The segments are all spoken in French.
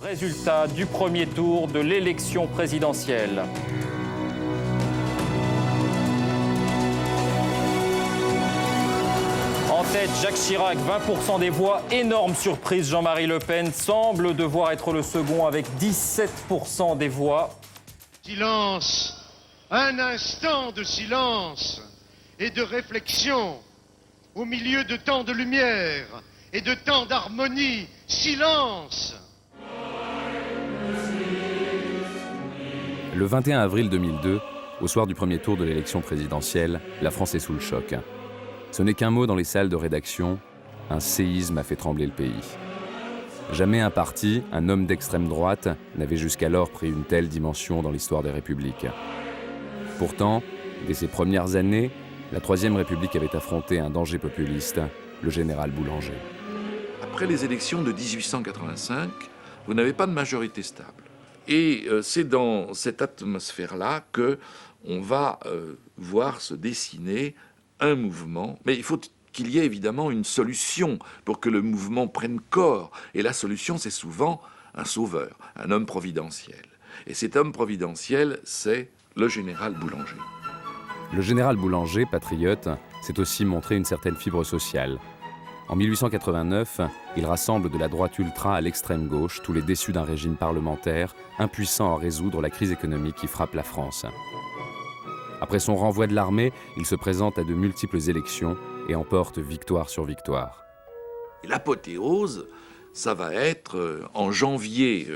Résultat du premier tour de l'élection présidentielle. En tête, Jacques Chirac, 20% des voix. Énorme surprise, Jean-Marie Le Pen semble devoir être le second avec 17% des voix. Silence, un instant de silence et de réflexion au milieu de tant de lumière et de tant d'harmonie. Silence! Le 21 avril 2002, au soir du premier tour de l'élection présidentielle, la France est sous le choc. Ce n'est qu'un mot dans les salles de rédaction, un séisme a fait trembler le pays. Jamais un parti, un homme d'extrême droite, n'avait jusqu'alors pris une telle dimension dans l'histoire des républiques. Pourtant, dès ses premières années, la Troisième République avait affronté un danger populiste, le général Boulanger. Après les élections de 1885, vous n'avez pas de majorité stable. Et c'est dans cette atmosphère-là qu'on va voir se dessiner un mouvement. Mais il faut qu'il y ait évidemment une solution pour que le mouvement prenne corps. Et la solution, c'est souvent un sauveur, un homme providentiel. Et cet homme providentiel, c'est le général Boulanger. Le général Boulanger, patriote, s'est aussi montré une certaine fibre sociale. En 1889, il rassemble de la droite ultra à l'extrême gauche tous les déçus d'un régime parlementaire, impuissant à résoudre la crise économique qui frappe la France. Après son renvoi de l'armée, il se présente à de multiples élections et emporte victoire sur victoire. L'apothéose, ça va être en janvier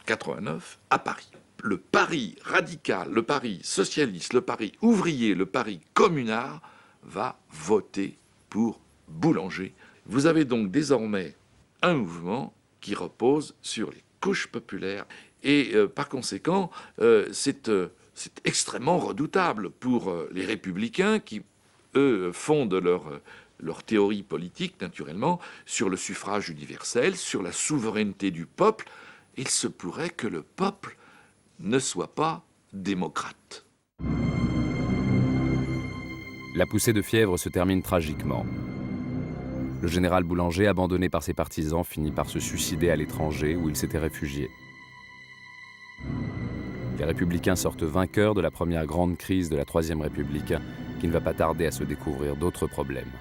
89 à Paris. Le Paris radical, le Paris socialiste, le Paris ouvrier, le Paris communard va voter pour Boulanger. Vous avez donc désormais un mouvement qui repose sur les couches populaires et par conséquent, c'est extrêmement redoutable pour les républicains qui, eux, fondent leur théorie politique, naturellement, sur le suffrage universel, sur la souveraineté du peuple. Il se pourrait que le peuple ne soit pas démocrate. La poussée de fièvre se termine tragiquement. Le général Boulanger, abandonné par ses partisans, finit par se suicider à l'étranger où il s'était réfugié. Les Républicains sortent vainqueurs de la première grande crise de la Troisième République, qui ne va pas tarder à se découvrir d'autres problèmes.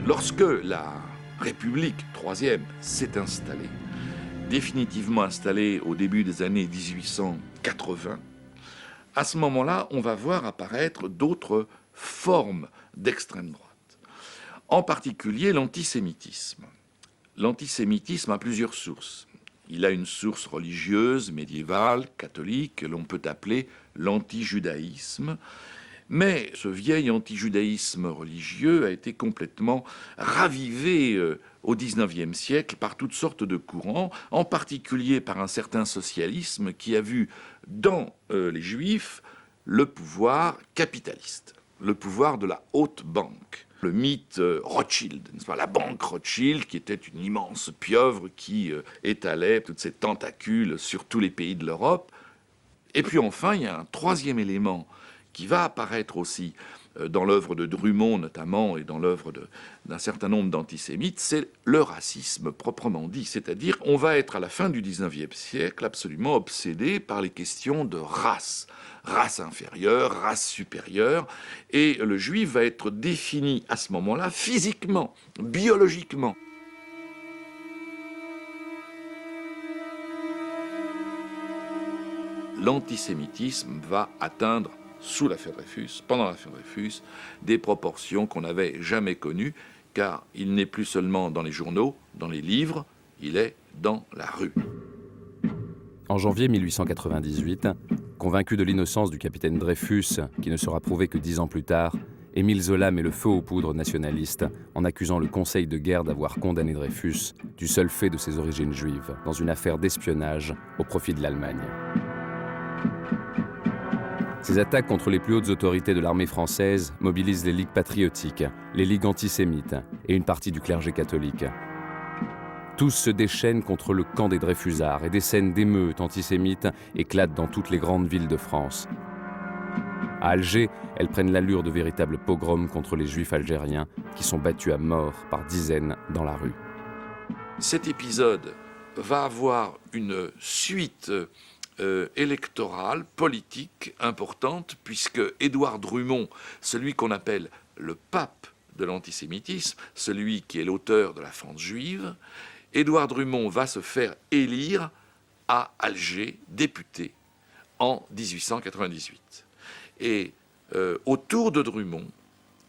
Lorsque la République troisième s'est installée, définitivement installée au début des années 1880, à ce moment-là, on va voir apparaître d'autres formes d'extrême droite. En particulier l'antisémitisme. L'antisémitisme a plusieurs sources. Il a une source religieuse, médiévale, catholique, que l'on peut appeler l'antijudaïsme. Mais ce vieil antijudaïsme religieux a été complètement ravivé au XIXe siècle par toutes sortes de courants, en particulier par un certain socialisme qui a vu dans les Juifs le pouvoir capitaliste, le pouvoir de la haute banque. Le mythe Rothschild, n'est-ce pas, la banque Rothschild, qui était une immense pieuvre qui étalait toutes ses tentacules sur tous les pays de l'Europe. Et puis enfin, il y a un troisième élément qui va apparaître aussi dans l'œuvre de Drummond notamment et dans l'œuvre d'un certain nombre d'antisémites, c'est le racisme proprement dit. C'est-à-dire, on va être à la fin du XIXe siècle absolument obsédé par les questions de race. Race inférieure, race supérieure, et le juif va être défini à ce moment-là physiquement, biologiquement. L'antisémitisme va atteindre, sous l'affaire Dreyfus, pendant l'affaire Dreyfus, des proportions qu'on n'avait jamais connues, car il n'est plus seulement dans les journaux, dans les livres, il est dans la rue. En janvier 1898, convaincu de l'innocence du capitaine Dreyfus, qui ne sera prouvé que 10 ans plus tard, Émile Zola met le feu aux poudres nationalistes en accusant le Conseil de guerre d'avoir condamné Dreyfus du seul fait de ses origines juives dans une affaire d'espionnage au profit de l'Allemagne. Ces attaques contre les plus hautes autorités de l'armée française mobilisent les ligues patriotiques, les ligues antisémites et une partie du clergé catholique. Tous se déchaînent contre le camp des Dreyfusards et des scènes d'émeutes antisémites éclatent dans toutes les grandes villes de France. À Alger, elles prennent l'allure de véritables pogroms contre les juifs algériens qui sont battus à mort par dizaines dans la rue. Cet épisode va avoir une suite électorale, politique importante, puisque Édouard Drumont, celui qu'on appelle le pape de l'antisémitisme, celui qui est l'auteur de la France juive, Édouard Drumont va se faire élire à Alger, député, en 1898. Et autour de Drumont,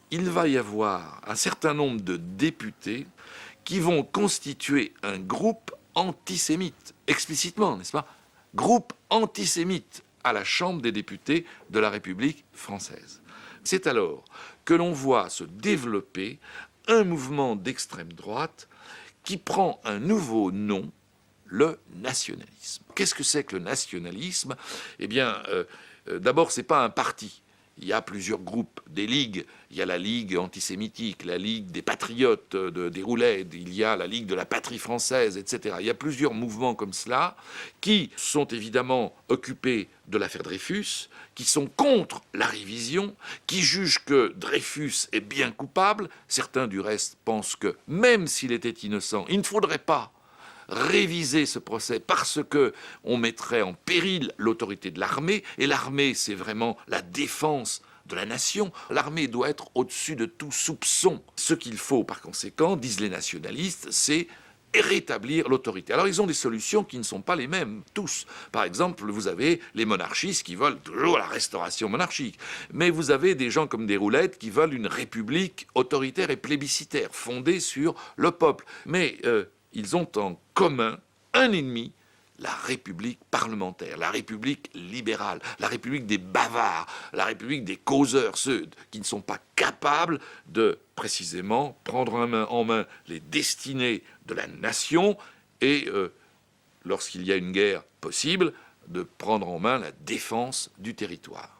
il va y avoir un certain nombre de députés qui vont constituer un groupe antisémite, explicitement, n'est-ce pas? Groupe antisémite à la Chambre des députés de la République française. C'est alors que l'on voit se développer un mouvement d'extrême droite qui prend un nouveau nom, le nationalisme. Qu'est-ce que c'est que le nationalisme? Eh bien, d'abord, ce n'est pas un parti. Il y a plusieurs groupes, des ligues. Il y a la Ligue antisémitique, la Ligue des patriotes des Roulèdes, il y a la Ligue de la patrie française, etc. Il y a plusieurs mouvements comme cela qui sont évidemment occupés de l'affaire Dreyfus, qui sont contre la révision, qui jugent que Dreyfus est bien coupable. Certains, du reste, pensent que même s'il était innocent, il ne faudrait pas réviser ce procès parce que on mettrait en péril l'autorité de l'armée, et l'armée, c'est vraiment la défense de la nation. L'armée doit être au-dessus de tout soupçon. Ce qu'il faut, par conséquent, disent les nationalistes, c'est rétablir l'autorité. Alors, ils ont des solutions qui ne sont pas les mêmes, tous. Par exemple, vous avez les monarchistes qui veulent toujours la restauration monarchique. Mais vous avez des gens comme des Roulettes qui veulent une république autoritaire et plébiscitaire, fondée sur le peuple. Mais ils ont en commun un ennemi, la République parlementaire, la République libérale, la République des bavards, la République des causeurs, ceux qui ne sont pas capables de, précisément, prendre en main les destinées de la nation et, lorsqu'il y a une guerre possible, de prendre en main la défense du territoire.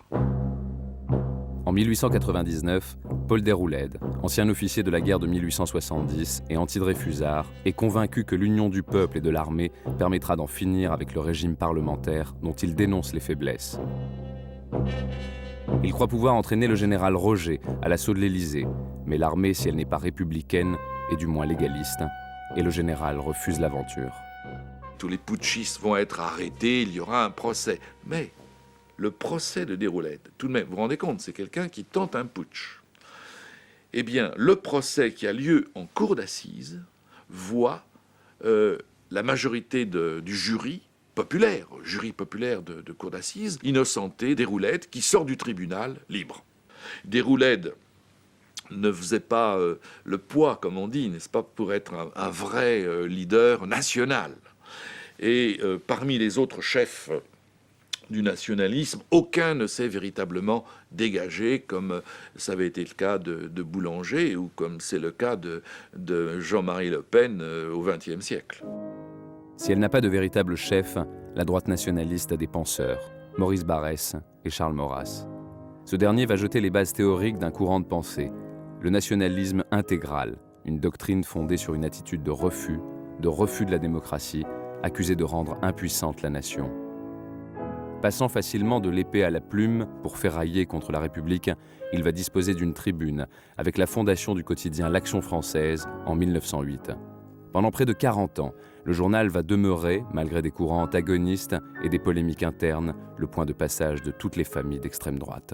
En 1899, Paul Déroulède, ancien officier de la guerre de 1870 et anti-dreyfusard, est convaincu que l'union du peuple et de l'armée permettra d'en finir avec le régime parlementaire dont il dénonce les faiblesses. Il croit pouvoir entraîner le général Roger à l'assaut de l'Élysée, mais l'armée, si elle n'est pas républicaine, est du moins légaliste, et le général refuse l'aventure. Tous les putschistes vont être arrêtés, il y aura un procès. Mais le procès de Déroulède, tout de même, vous vous rendez compte, c'est quelqu'un qui tente un putsch. Eh bien, le procès qui a lieu en cour d'assises voit la majorité du jury populaire de cour d'assises, innocenter Déroulède qui sort du tribunal libre. Déroulède ne faisait pas le poids, comme on dit, n'est-ce pas, pour être un vrai leader national. Et parmi les autres chefs du nationalisme, aucun ne s'est véritablement dégagé, comme ça avait été le cas de Boulanger ou comme c'est le cas de Jean-Marie Le Pen au XXe siècle. Si elle n'a pas de véritable chef, la droite nationaliste a des penseurs, Maurice Barrès et Charles Maurras. Ce dernier va jeter les bases théoriques d'un courant de pensée, le nationalisme intégral, une doctrine fondée sur une attitude de refus de la démocratie, accusée de rendre impuissante la nation. Passant facilement de l'épée à la plume pour ferrailler contre la République, il va disposer d'une tribune avec la fondation du quotidien L'Action française en 1908. Pendant près de 40 ans, le journal va demeurer, malgré des courants antagonistes et des polémiques internes, le point de passage de toutes les familles d'extrême droite.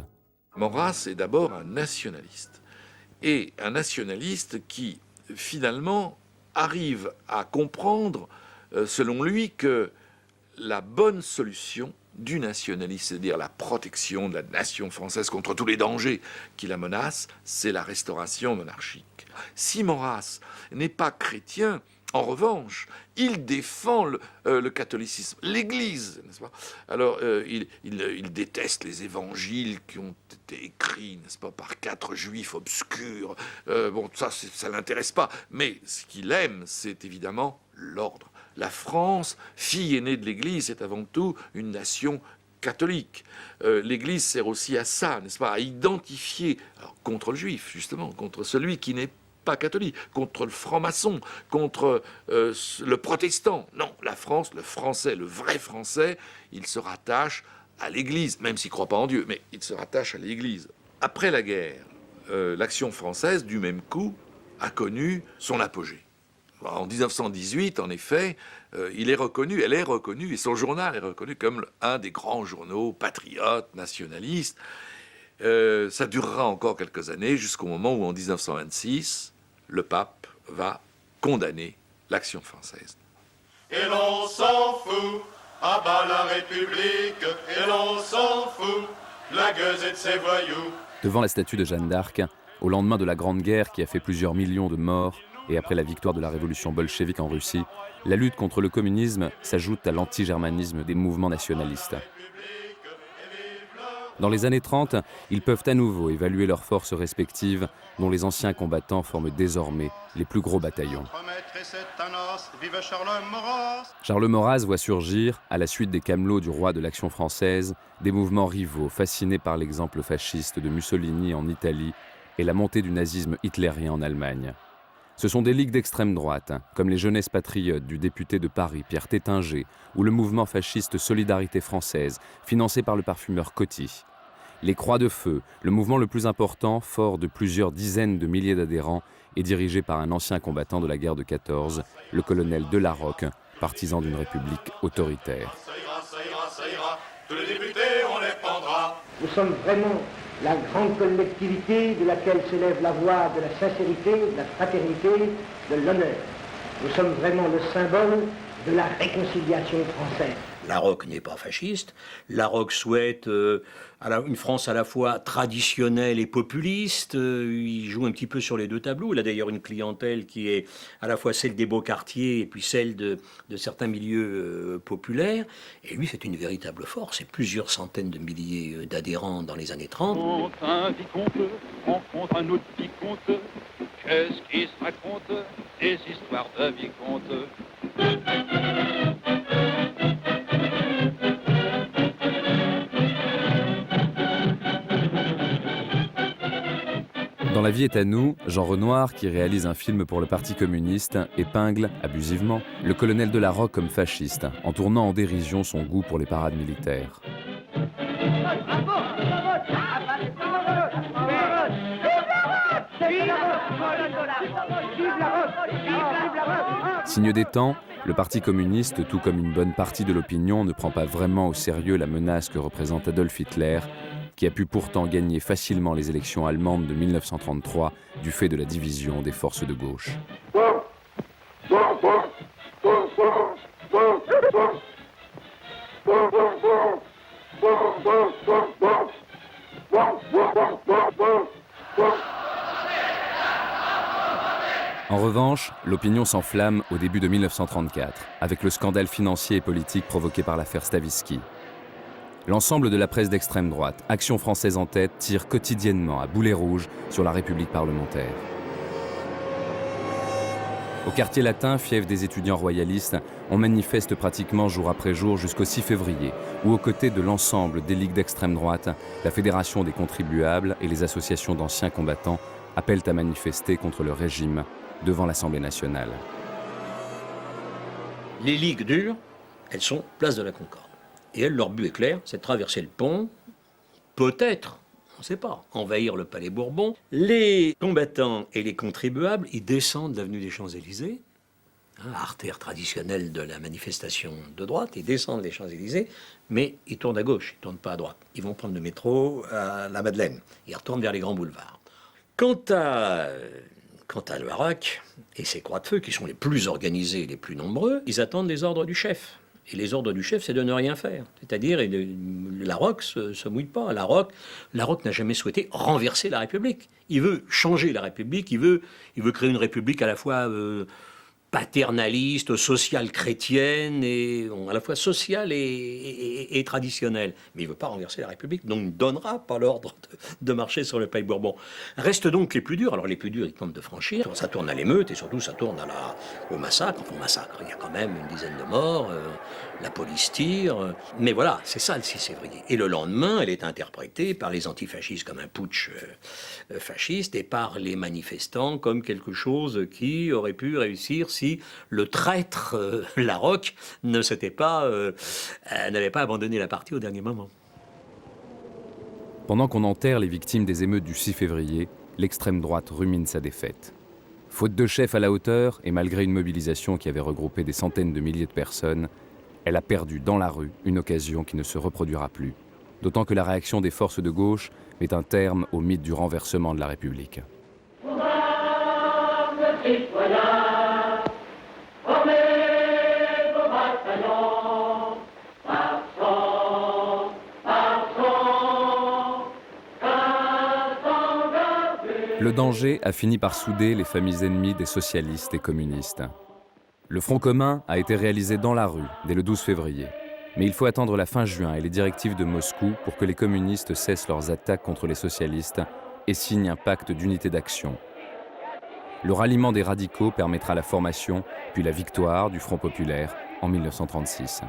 Maurras est d'abord un nationaliste. Et un nationaliste qui, finalement, arrive à comprendre, selon lui, que la bonne solution du nationalisme, c'est-à-dire la protection de la nation française contre tous les dangers qui la menacent, c'est la restauration monarchique. Si Maurras n'est pas chrétien, en revanche, il défend le catholicisme, l'Église, n'est-ce pas? Alors, il déteste les évangiles qui ont été écrits, n'est-ce pas, par 4 juifs obscurs. Bon, ça ne l'intéresse pas. Mais ce qu'il aime, c'est évidemment l'ordre. La France, fille aînée de l'Église, est avant tout une nation catholique. L'Église sert aussi à ça, n'est-ce pas, à identifier, alors, contre le juif, justement, contre celui qui n'est pas catholique, contre le franc-maçon, contre le protestant. Non, la France, le français, le vrai français, il se rattache à l'Église, même s'il ne croit pas en Dieu, mais il se rattache à l'Église. Après la guerre, l'Action française, du même coup, a connu son apogée. En 1918, en effet, elle est reconnue, et son journal est reconnu comme un des grands journaux patriotes, nationalistes. Ça durera encore quelques années, jusqu'au moment où, en 1926, le pape va condamner l'Action française. Et l'on s'en fout, à bas la République, et l'on s'en fout, la gueuse et de ses voyous. Devant la statue de Jeanne d'Arc, au lendemain de la Grande Guerre qui a fait plusieurs millions de morts, et après la victoire de la révolution bolchevique en Russie, la lutte contre le communisme s'ajoute à l'anti-germanisme des mouvements nationalistes. Dans les années 30, ils peuvent à nouveau évaluer leurs forces respectives, dont les anciens combattants forment désormais les plus gros bataillons. Charles Maurras voit surgir, à la suite des camelots du roi de l'Action française, des mouvements rivaux fascinés par l'exemple fasciste de Mussolini en Italie et la montée du nazisme hitlérien en Allemagne. Ce sont des ligues d'extrême droite, comme les Jeunesses patriotes du député de Paris Pierre Tétinger, ou le mouvement fasciste Solidarité française, financé par le parfumeur Coty. Les Croix de Feu, le mouvement le plus important, fort de plusieurs dizaines de milliers d'adhérents, est dirigé par un ancien combattant de la guerre de 14, le colonel Delarocque, partisan d'une république autoritaire. Tous les députés, on les prendra. Nous sommes vraiment la grande collectivité de laquelle s'élève la voix de la sincérité, de la fraternité, de l'honneur. Nous sommes vraiment le symbole de la réconciliation française. Larocque n'est pas fasciste. Larocque souhaite une France à la fois traditionnelle et populiste. Il joue un petit peu sur les deux tableaux. Il a d'ailleurs une clientèle qui est à la fois celle des beaux quartiers et puis celle de certains milieux populaires. Et lui, c'est une véritable force. Et plusieurs centaines de milliers d'adhérents dans les années 30. Un vicomte rencontre un autre vicomte. Qu'est-ce qui se raconte? Des histoires de vicomte. Dans La vie est à nous, Jean Renoir, qui réalise un film pour le Parti communiste, épingle, abusivement, le colonel Delarocque comme fasciste, en tournant en dérision son goût pour les parades militaires. Signe des temps, le Parti communiste, tout comme une bonne partie de l'opinion, ne prend pas vraiment au sérieux la menace que représente Adolf Hitler, qui a pu pourtant gagner facilement les élections allemandes de 1933 du fait de la division des forces de gauche. En revanche, l'opinion s'enflamme au début de 1934, avec le scandale financier et politique provoqué par l'affaire Stavisky. L'ensemble de la presse d'extrême droite, Action française en tête, tire quotidiennement à boulet rouge sur la République parlementaire. Au quartier latin, fief des étudiants royalistes, on manifeste pratiquement jour après jour jusqu'au 6 février, où aux côtés de l'ensemble des ligues d'extrême droite, la Fédération des contribuables et les associations d'anciens combattants appellent à manifester contre le régime devant l'Assemblée nationale. Les ligues dures, elles sont place de la Concorde. Et elles, leur but est clair, c'est de traverser le pont, peut-être, on ne sait pas, envahir le Palais Bourbon. Les combattants et les contribuables, ils descendent l'avenue des Champs-Élysées, artère traditionnelle de la manifestation de droite, ils descendent les Champs-Élysées, mais ils tournent à gauche, ils ne tournent pas à droite. Ils vont prendre le métro à la Madeleine, ils retournent vers les grands boulevards. Quant à Larocque et ses Croix de Feu, qui sont les plus organisés et les plus nombreux, ils attendent les ordres du chef. Et les ordres du chef, c'est de ne rien faire. C'est-à-dire, Larocque se mouille pas. Larocque n'a jamais souhaité renverser la République. Il veut changer la République, il veut créer une République à la fois paternaliste, sociale chrétienne, et à la fois sociale et traditionnelle. Mais il ne veut pas renverser la République, donc ne donnera pas l'ordre de marcher sur le Palais Bourbon. Restent donc les plus durs. Alors les plus durs, ils tentent de franchir. Ça tourne à l'émeute et surtout ça tourne au massacre. Enfin, au massacre, il y a quand même une dizaine de morts, la police tire. Mais voilà, c'est ça le 6 février. Et le lendemain, elle est interprétée par les antifascistes comme un putsch fasciste et par les manifestants comme quelque chose qui aurait pu réussir si le traître Larocque n'avait pas abandonné la partie au dernier moment. Pendant qu'on enterre les victimes des émeutes du 6 février, l'extrême droite rumine sa défaite. Faute de chef à la hauteur, et malgré une mobilisation qui avait regroupé des centaines de milliers de personnes, elle a perdu dans la rue une occasion qui ne se reproduira plus. D'autant que la réaction des forces de gauche met un terme au mythe du renversement de la République. Le danger a fini par souder les familles ennemies des socialistes et communistes. Le Front commun a été réalisé dans la rue dès le 12 février. Mais il faut attendre la fin juin et les directives de Moscou pour que les communistes cessent leurs attaques contre les socialistes et signent un pacte d'unité d'action. Le ralliement des radicaux permettra la formation, puis la victoire du Front populaire en 1936.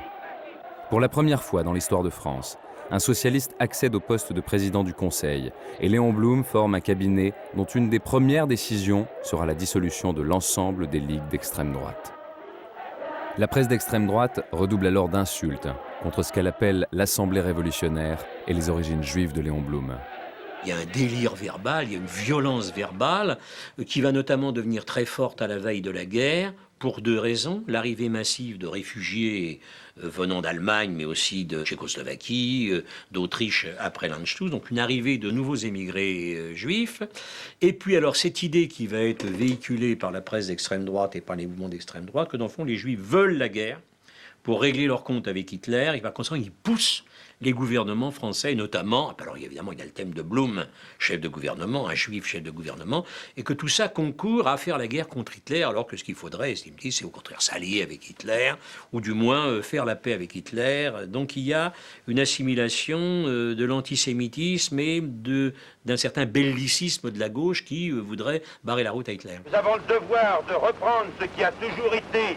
Pour la première fois dans l'histoire de France, un socialiste accède au poste de président du Conseil et Léon Blum forme un cabinet dont une des premières décisions sera la dissolution de l'ensemble des ligues d'extrême droite. La presse d'extrême droite redouble alors d'insultes contre ce qu'elle appelle l'Assemblée révolutionnaire et les origines juives de Léon Blum. Il y a un délire verbal, il y a une violence verbale qui va notamment devenir très forte à la veille de la guerre pour deux raisons. L'arrivée massive de réfugiés venant d'Allemagne, mais aussi de Tchécoslovaquie, d'Autriche après l'Anschluss, donc une arrivée de nouveaux émigrés juifs. Et puis alors cette idée qui va être véhiculée par la presse d'extrême droite et par les mouvements d'extrême droite, que dans le fond les juifs veulent la guerre pour régler leur compte avec Hitler, et par conséquent ils poussent les gouvernements français, notamment, alors évidemment il y a le thème de Blum, chef de gouvernement, un juif chef de gouvernement, et que tout ça concourt à faire la guerre contre Hitler, alors que ce qu'il faudrait, c'est au contraire s'allier avec Hitler, ou du moins faire la paix avec Hitler. Donc il y a une assimilation de l'antisémitisme et d'un certain bellicisme de la gauche qui voudrait barrer la route à Hitler. Nous avons le devoir de reprendre ce qui a toujours été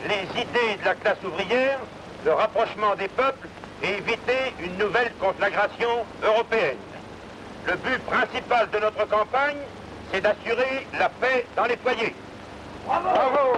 les idées de la classe ouvrière, le rapprochement des peuples, et éviter une nouvelle conflagration européenne. Le but principal de notre campagne, c'est d'assurer la paix dans les foyers. Bravo! Bravo!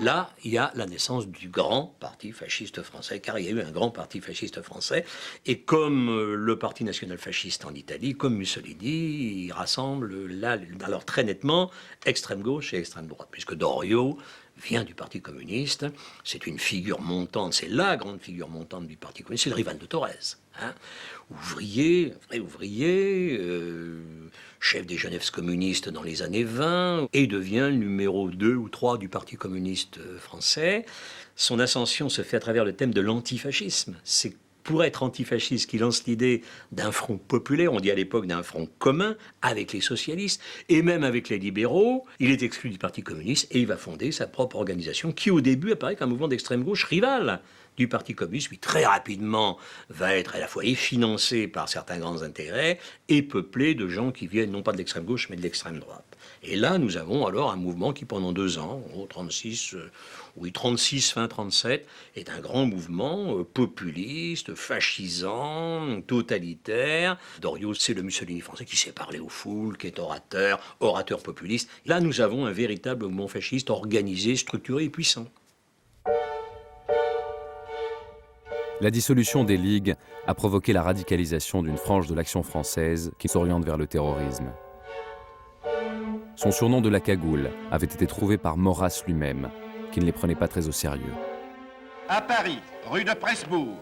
Là, il y a la naissance du grand parti fasciste français, car il y a eu un grand parti fasciste français, et comme le parti national fasciste en Italie, comme Mussolini, il rassemble là, alors très nettement, extrême gauche et extrême droite, puisque Doriot vient du Parti communiste, c'est une figure montante, c'est la grande figure montante du Parti communiste, c'est le rival de Thorez. Hein. Ouvrier, vrai ouvrier, chef des Genèves communistes dans les années 20, et devient le numéro 2 ou 3 du Parti communiste français. Son ascension se fait à travers le thème de l'antifascisme. C'est pour être antifasciste qui lance l'idée d'un front populaire, on dit à l'époque d'un front commun, avec les socialistes et même avec les libéraux. Il est exclu du Parti communiste et il va fonder sa propre organisation qui au début apparaît comme un mouvement d'extrême gauche rival du Parti communiste, puis très rapidement va être à la fois financé par certains grands intérêts et peuplé de gens qui viennent non pas de l'extrême gauche mais de l'extrême droite. Et là, nous avons alors un mouvement qui pendant 2 ans, 36, fin 37, est un grand mouvement populiste, fascisant, totalitaire. Doriot, c'est le Mussolini français qui sait parler aux foules, qui est orateur populiste. Là, nous avons un véritable mouvement fasciste organisé, structuré et puissant. La dissolution des ligues a provoqué la radicalisation d'une frange de l'action française qui s'oriente vers le terrorisme. Son surnom de la cagoule avait été trouvé par Maurras lui-même, qui ne les prenait pas très au sérieux. À Paris, rue de Presbourg,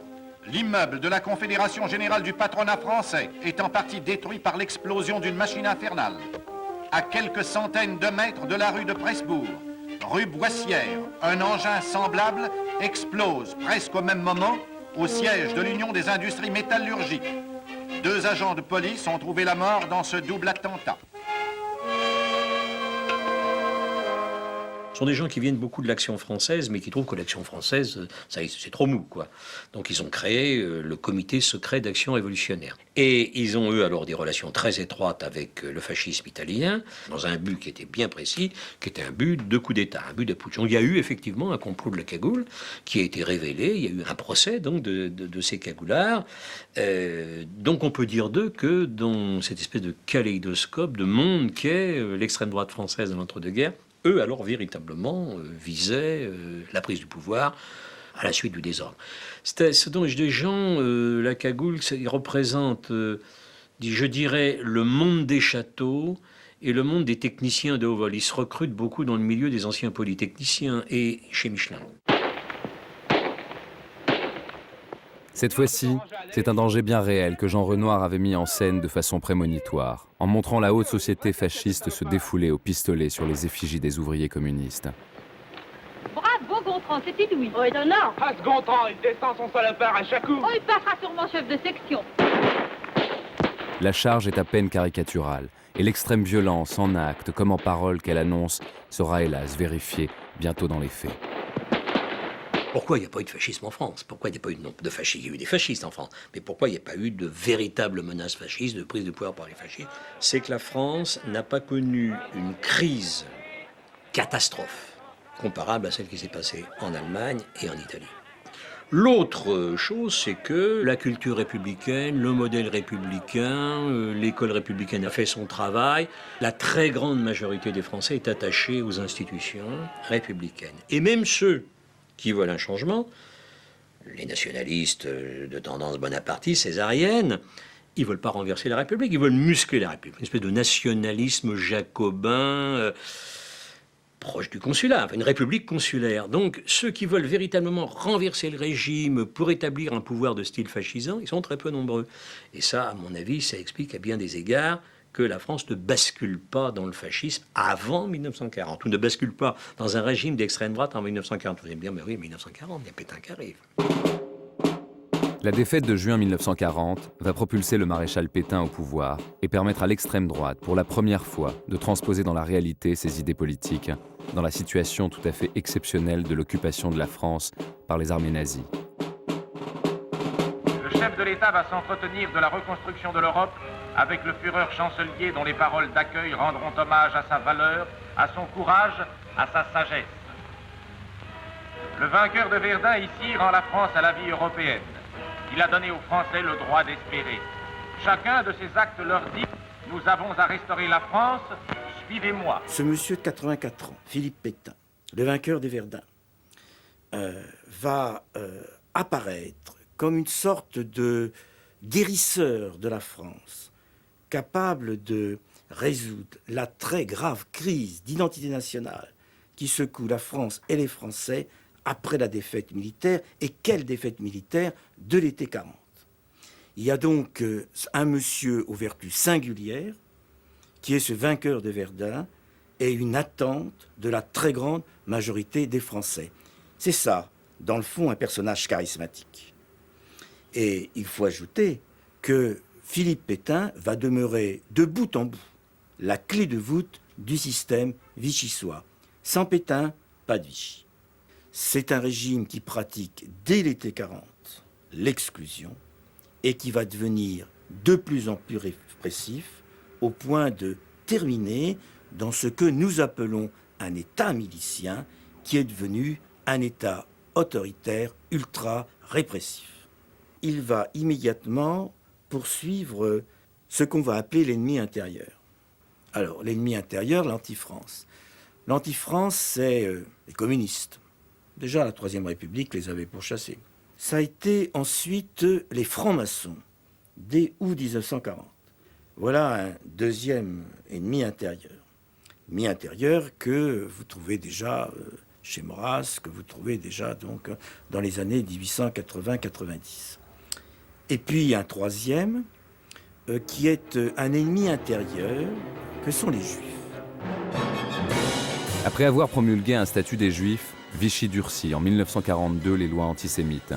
l'immeuble de la Confédération Générale du Patronat Français est en partie détruit par l'explosion d'une machine infernale. À quelques centaines de mètres de la rue de Presbourg, rue Boissière, un engin semblable explose presque au même moment au siège de l'Union des industries métallurgiques. 2 agents de police ont trouvé la mort dans ce double attentat. Ce sont des gens qui viennent beaucoup de l'action française, mais qui trouvent que l'action française, c'est trop mou, quoi. Donc ils ont créé le comité secret d'action révolutionnaire. Et ils ont eu alors des relations très étroites avec le fascisme italien, dans un but qui était bien précis, qui était un but de coup d'État, un but de putsch. Donc il y a eu effectivement un complot de la cagoule qui a été révélé, il y a eu un procès donc de ces cagoulards. Donc on peut dire d'eux que dans cette espèce de kaléidoscope, de monde qu'est l'extrême droite française de l'entre-deux-guerres, eux, alors, véritablement, visaient la prise du pouvoir à la suite du désordre. Ce dont des gens, la cagoule, il représente, je dirais, le monde des châteaux et le monde des techniciens de haut vol. Ils se recrutent beaucoup dans le milieu des anciens polytechniciens et chez Michelin. Cette fois-ci, c'est un danger bien réel que Jean Renoir avait mis en scène de façon prémonitoire, en montrant la haute société fasciste se défouler au pistolet sur les effigies des ouvriers communistes. Bravo, Gontran, c'est inouï. Oh, étonnant. Ah, ce Gontran, il descend son salopard à chaque coup. Oh, il passera sûrement chef de section. La charge est à peine caricaturale, et l'extrême violence en actes comme en paroles qu'elle annonce sera hélas vérifiée bientôt dans les faits. Pourquoi il n'y a pas eu de fascisme en France? Pourquoi il n'y a pas eu de fascistes? Il y a eu des fascistes en France. Mais pourquoi il n'y a pas eu de véritable menace fasciste, de prise de pouvoir par les fascistes? C'est que la France n'a pas connu une crise catastrophe comparable à celle qui s'est passée en Allemagne et en Italie. L'autre chose, c'est que la culture républicaine, le modèle républicain, l'école républicaine a fait son travail. La très grande majorité des Français est attachée aux institutions républicaines. Et même ceux qui veulent un changement, les nationalistes de tendance bonapartiste, césarienne, ils ne veulent pas renverser la République, ils veulent muscler la République. Une espèce de nationalisme jacobin proche du consulat, enfin une république consulaire. Donc ceux qui veulent véritablement renverser le régime pour établir un pouvoir de style fascisant, ils sont très peu nombreux. Et ça, à mon avis, ça explique à bien des égards que la France ne bascule pas dans le fascisme avant 1940, ou ne bascule pas dans un régime d'extrême droite en 1940. Vous allez me dire, mais oui, 1940, il y a Pétain qui arrive. La défaite de juin 1940 va propulser le maréchal Pétain au pouvoir et permettre à l'extrême droite, pour la première fois, de transposer dans la réalité ses idées politiques dans la situation tout à fait exceptionnelle de l'occupation de la France par les armées nazies. Le chef de l'État va s'entretenir de la reconstruction de l'Europe avec le Führer chancelier dont les paroles d'accueil rendront hommage à sa valeur, à son courage, à sa sagesse. Le vainqueur de Verdun ici rend la France à la vie européenne. Il a donné aux Français le droit d'espérer. Chacun de ces actes leur dit « Nous avons à restaurer la France, suivez-moi ». Ce monsieur de 84 ans, Philippe Pétain, le vainqueur des Verdun, va apparaître comme une sorte de guérisseur de la France, capable de résoudre la très grave crise d'identité nationale qui secoue la France et les Français après la défaite militaire. Et quelle défaite militaire de l'été 40. Il y a donc un monsieur aux vertus singulières, qui est ce vainqueur de Verdun, et une attente de la très grande majorité des Français. C'est ça, dans le fond, un personnage charismatique. Et il faut ajouter que Philippe Pétain va demeurer de bout en bout la clé de voûte du système vichysois. Sans Pétain, pas de Vichy. C'est un régime qui pratique dès l'été 40 l'exclusion et qui va devenir de plus en plus répressif au point de terminer dans ce que nous appelons un État milicien qui est devenu un État autoritaire ultra répressif. Il va immédiatement poursuivre ce qu'on va appeler l'ennemi intérieur. Alors, l'ennemi intérieur, l'anti-France. L'anti-France, c'est les communistes. Déjà, la Troisième République les avait pourchassés. Ça a été ensuite les francs-maçons, dès août 1940. Voilà un deuxième ennemi intérieur. Ennemi intérieur que vous trouvez déjà chez Maurras, que vous trouvez déjà donc dans les années 1880-90. Et puis un troisième, qui est un ennemi intérieur, que sont les Juifs. Après avoir promulgué un statut des Juifs, Vichy durcit en 1942 les lois antisémites.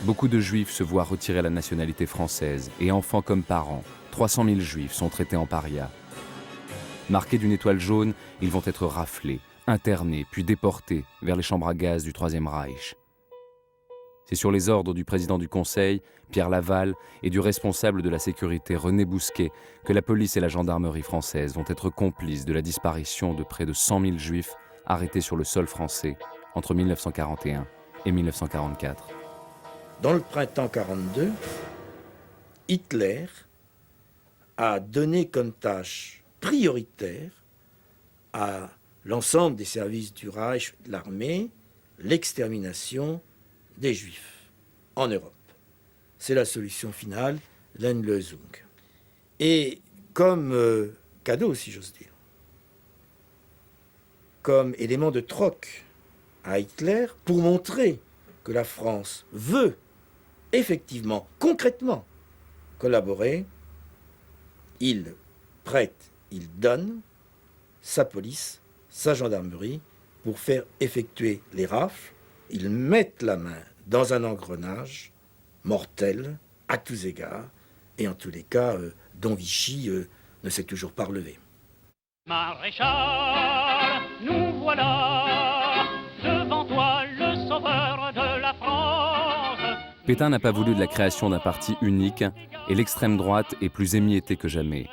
Beaucoup de Juifs se voient retirer la nationalité française et enfants comme parents, 300 000 Juifs sont traités en parias. Marqués d'une étoile jaune, ils vont être raflés, internés, puis déportés vers les chambres à gaz du Troisième Reich. C'est sur les ordres du président du Conseil, Pierre Laval, et du responsable de la sécurité, René Bousquet, que la police et la gendarmerie française vont être complices de la disparition de près de 100 000 Juifs arrêtés sur le sol français entre 1941 et 1944. Dans le printemps 42, Hitler a donné comme tâche prioritaire à l'ensemble des services du Reich, de l'armée, l'extermination des Juifs en Europe. C'est la solution finale, l'Endlösung. Et comme cadeau, si j'ose dire, comme élément de troc à Hitler pour montrer que la France veut effectivement, concrètement, collaborer. Il prête, il donne sa police, sa gendarmerie pour faire effectuer les rafles. Ils mettent la main dans un engrenage mortel à tous égards, et en tous les cas, dont Vichy ne s'est toujours pas relevé. Maréchal, nous voilà devant toi, le sauveur de la France. Pétain n'a pas voulu de la création d'un parti unique, et l'extrême droite est plus émiettée que jamais.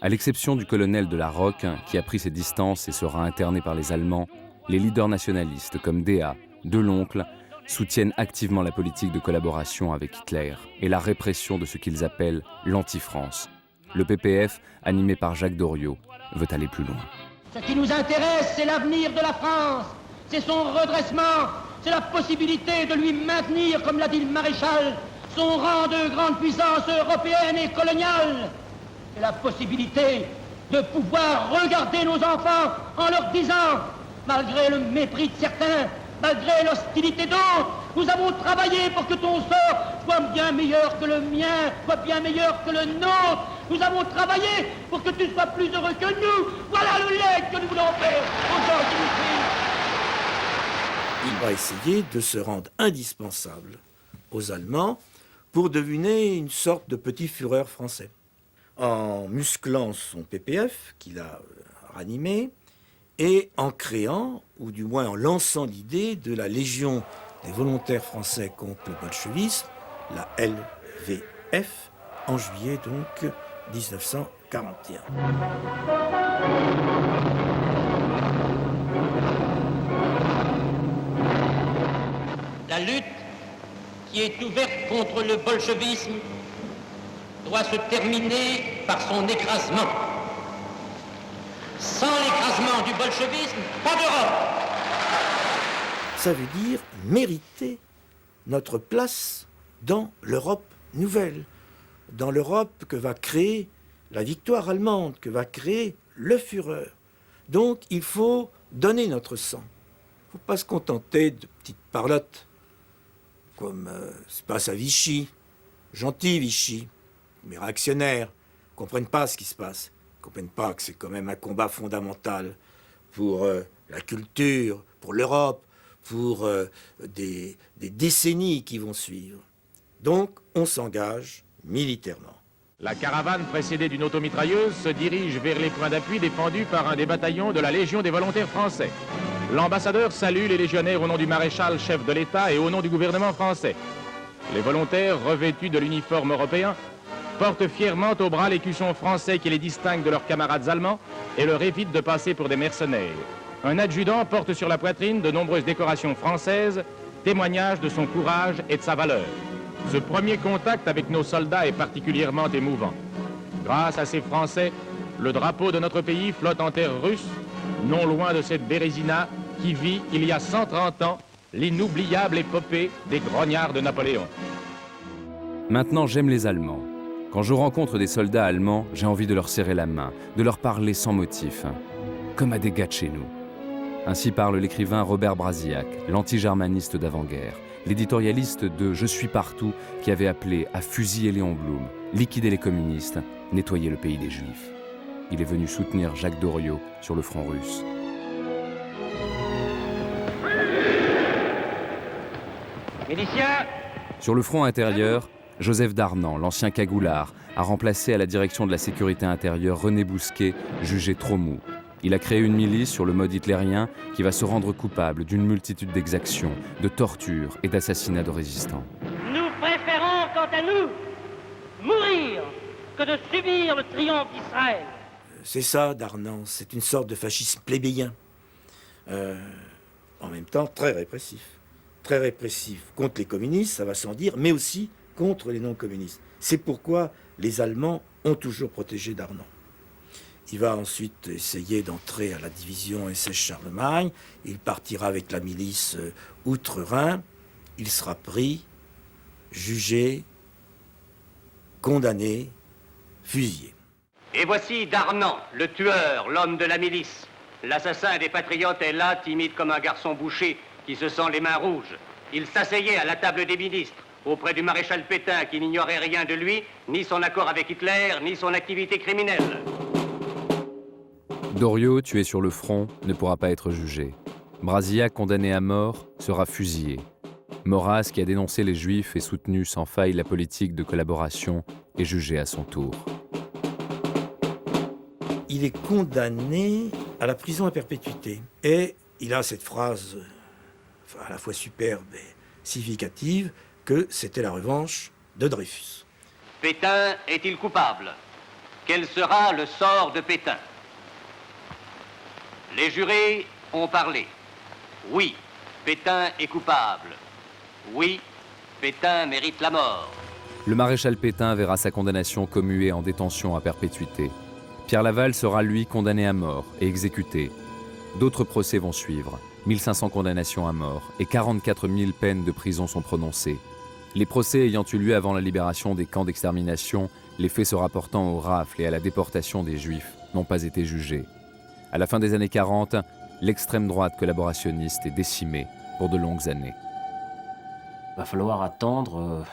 À l'exception du colonel de la Roque, qui a pris ses distances et sera interné par les Allemands, les leaders nationalistes comme Déa, Deloncle, soutiennent activement la politique de collaboration avec Hitler et la répression de ce qu'ils appellent l'anti-France. Le PPF, animé par Jacques Doriot, veut aller plus loin. Ce qui nous intéresse, c'est l'avenir de la France, c'est son redressement, c'est la possibilité de lui maintenir, comme l'a dit le maréchal, son rang de grande puissance européenne et coloniale. C'est la possibilité de pouvoir regarder nos enfants en leur disant, malgré le mépris de certains, malgré l'hostilité d'autres, nous avons travaillé pour que ton sort soit bien meilleur que le mien, soit bien meilleur que le nôtre. Nous avons travaillé pour que tu sois plus heureux que nous. Voilà le legs que nous voulons faire aux gens qui nous suivent. Il va essayer de se rendre indispensable aux Allemands pour devenir une sorte de petit Führer français. En musclant son PPF, qu'il a ranimé, et en créant, ou du moins en lançant l'idée de la Légion des volontaires français contre le bolchevisme, la LVF, en juillet donc 1941. La lutte qui est ouverte contre le bolchevisme doit se terminer par son écrasement. Sans l'écrasement du bolchevisme, pas d'Europe. Ça veut dire mériter notre place dans l'Europe nouvelle, dans l'Europe que va créer la victoire allemande, que va créer le Führer. Donc il faut donner notre sang. Il ne faut pas se contenter de petites parlottes, comme se passe à Vichy. Gentil Vichy, mais réactionnaires, ne comprennent pas ce qui se passe. Ils ne comprennent pas que c'est quand même un combat fondamental pour la culture, pour l'Europe, pour des décennies qui vont suivre. Donc, on s'engage militairement. La caravane précédée d'une automitrailleuse se dirige vers les points d'appui défendus par un des bataillons de la Légion des volontaires français. L'ambassadeur salue les légionnaires au nom du maréchal chef de l'État et au nom du gouvernement français. Les volontaires, revêtus de l'uniforme européen, portent fièrement au bras l'écusson français qui les distingue de leurs camarades allemands et leur évite de passer pour des mercenaires. Un adjudant porte sur la poitrine de nombreuses décorations françaises, témoignage de son courage et de sa valeur. Ce premier contact avec nos soldats est particulièrement émouvant. Grâce à ces Français, le drapeau de notre pays flotte en terre russe, non loin de cette Bérésina qui vit, il y a 130 ans, l'inoubliable épopée des grognards de Napoléon. Maintenant, j'aime les Allemands. Quand je rencontre des soldats allemands, j'ai envie de leur serrer la main, de leur parler sans motif, comme à des gars de chez nous. Ainsi parle l'écrivain Robert Brasillac, l'anti-germaniste d'avant-guerre, l'éditorialiste de Je suis partout, qui avait appelé à fusiller Léon Blum, liquider les communistes, nettoyer le pays des Juifs. Il est venu soutenir Jacques Doriot sur le front russe. Miliciens, Sur le front intérieur, Joseph Darnan, l'ancien cagoulard, a remplacé à la direction de la sécurité intérieure René Bousquet, jugé trop mou. Il a créé une milice sur le mode hitlérien qui va se rendre coupable d'une multitude d'exactions, de tortures et d'assassinats de résistants. Nous préférons, quant à nous, mourir que de subir le triomphe d'Israël. C'est ça, Darnan, c'est une sorte de fascisme plébéien. En même temps, très répressif. Très répressif contre les communistes, ça va sans dire, mais aussi contre les non-communistes. C'est pourquoi les Allemands ont toujours protégé Darnan. Il va ensuite essayer d'entrer à la division SS Charlemagne. Il partira avec la milice outre-Rhin. Il sera pris, jugé, condamné, fusillé. et voici Darnan, le tueur, l'homme de la milice, L'assassin des patriotes est là, timide comme un garçon bouché qui se sent les mains rouges. Il s'asseyait à la table des ministres, auprès du maréchal Pétain qui n'ignorait rien de lui, ni son accord avec Hitler, ni son activité criminelle. Doriot, tué sur le front, ne pourra pas être jugé. Brasillac, condamné à mort, sera fusillé. Maurras, qui a dénoncé les Juifs et soutenu sans faille la politique de collaboration, est jugé à son tour. Il est condamné à la prison à perpétuité. Et il a cette phrase à la fois superbe et significative que c'était la revanche de Dreyfus. Pétain est-il coupable? Quel sera le sort de Pétain? Les jurés ont parlé. Oui, Pétain est coupable. Oui, Pétain mérite la mort. Le maréchal Pétain verra sa condamnation commuée en détention à perpétuité. Pierre Laval sera, lui, condamné à mort et exécuté. D'autres procès vont suivre. 1500 condamnations à mort et 44 000 peines de prison sont prononcées. Les procès ayant eu lieu avant la libération des camps d'extermination, les faits se rapportant aux rafles et à la déportation des Juifs n'ont pas été jugés. À la fin des années 40, l'extrême droite collaborationniste est décimée pour de longues années. Il va falloir attendre